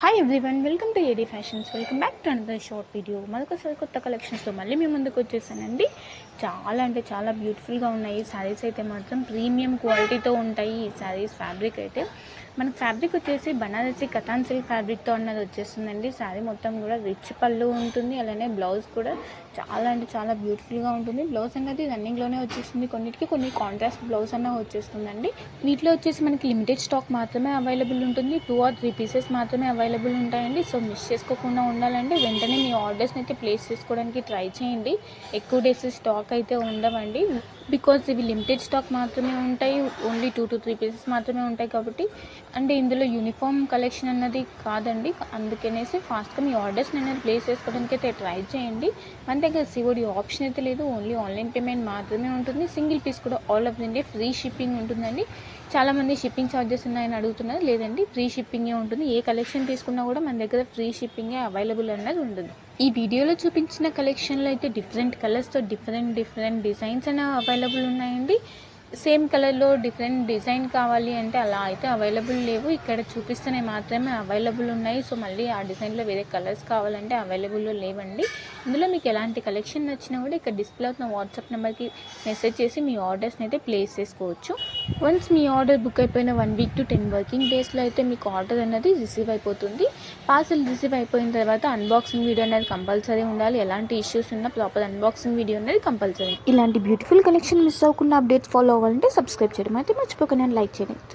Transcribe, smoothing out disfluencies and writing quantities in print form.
Hi everyone, welcome to AD fashions. Welcome back to another short video. మరొకసారి కొత్త కలెక్షన్స్తో మళ్ళీ మీ ముందుకు వచ్చేసానండి. చాలా అంటే చాలా బ్యూటిఫుల్గా ఉన్నాయి శారీస్. అయితే మాత్రం ప్రీమియం క్వాలిటీతో ఉంటాయి ఈ శారీస్. ఫ్యాబ్రిక్ అయితే మనకు ఫ్యాబ్రిక్ వచ్చేసి బనారసి కథాన్ సిల్క్ ఫ్యాబ్రిక్తో అన్నది వచ్చేస్తుందండి. శారీ మొత్తం కూడా రిచ్ పళ్ళు ఉంటుంది, అలానే బ్లౌజ్ కూడా చాలా అంటే చాలా బ్యూటిఫుల్గా ఉంటుంది. బ్లౌజ్ అనేది రన్నింగ్లోనే వచ్చేస్తుంది, కొన్ని కాంట్రాస్ట్ బ్లౌజ్ అన్న వచ్చేస్తుందండి. వీటిలో వచ్చేసి మనకి లిమిటెడ్ స్టాక్ మాత్రమే అవైలబుల్ ఉంటుంది. 2 or 3 పీసెస్ మాత్రమే అవైలబుల్ ఉంటాయండి. సో మిస్ చేసుకోకుండా ఉండాలంటే వెంటనే మీ ఆర్డర్స్ని అయితే ప్లేస్ చేసుకోవడానికి ట్రై చేయండి. ఎక్కువ డేస్ స్టాక్ అయితే ఉండవండి, బికాజ్ ఇవి లిమిటెడ్ స్టాక్ మాత్రమే ఉంటాయి. ఓన్లీ 2 to 3 పీసెస్ మాత్రమే ఉంటాయి కాబట్టి, అంటే ఇందులో యూనిఫామ్ కలెక్షన్ అన్నది కాదండి. అందుకనేసి ఫాస్ట్గా మీ ఆర్డర్స్ అనేది ప్లేస్ చేసుకోవడానికి అయితే ట్రై చేయండి. మన దగ్గర సిఓడి ఆప్షన్ అయితే లేదు, ఓన్లీ ఆన్లైన్ పేమెంట్ మాత్రమే ఉంటుంది. సింగిల్ పీస్ కూడా all over India free shipping ఉంటుందండి. చాలామంది షిప్పింగ్ ఛార్జెస్ ఉన్నాయని అడుగుతున్నారు. లేదండి, ఫ్రీ షిప్పింగే ఉంటుంది. ఏ కలెక్షన్ తీసుకున్నా కూడా మన దగ్గర ఫ్రీ షిప్పింగే అవైలబుల్ అన్నది ఉంటుంది. ఈ వీడియోలో చూపించిన కలెక్షన్లో అయితే డిఫరెంట్ కలర్స్తో డిఫరెంట్ డిజైన్స్ అనేవి అవైలబుల్ ఉన్నాయండి. సేమ్ కలర్లో డిఫరెంట్ డిజైన్ కావాలి అంటే అలా అయితే అవైలబుల్ లేవు. ఇక్కడ చూపిస్తేనే మాత్రమే అవైలబుల్ ఉన్నాయి. సో మళ్ళీ ఆ డిజైన్లో వేరే కలర్స్ కావాలంటే అవైలబుల్లో లేవండి. ఇందులో మీకు ఎలాంటి కలెక్షన్ నచ్చినా కూడా ఇక్కడ డిస్ప్లే అవుతున్న వాట్సాప్ నెంబర్కి మెసేజ్ చేసి మీ ఆర్డర్స్ని అయితే ప్లేస్ చేసుకోవచ్చు. వన్స్ మీ ఆర్డర్ బుక్ అయిపోయిన 1 week to 10 working డేస్లో అయితే మీకు ఆర్డర్ అనేది రిసీవ్ అయిపోతుంది. పార్సల్ రిసీవ్ అయిపోయిన తర్వాత అన్బాక్సింగ్ వీడియో అనేది కంపల్సరీ ఉండాలి. ఎలాంటి ఇష్యూస్ ఉన్నా ప్రాపర్ అన్బాక్సింగ్ వీడియో అనేది కంపల్సరీ. ఇలాంటి బ్యూటిఫుల్ కలెక్షన్ మిస్ అవ్వకుండా అప్డేట్స్ ఫాలో అవ్వాలంటే సబ్స్క్రైబ్ చేయడం అయితే మర్చిపోకండి, లైక్ చేయండి.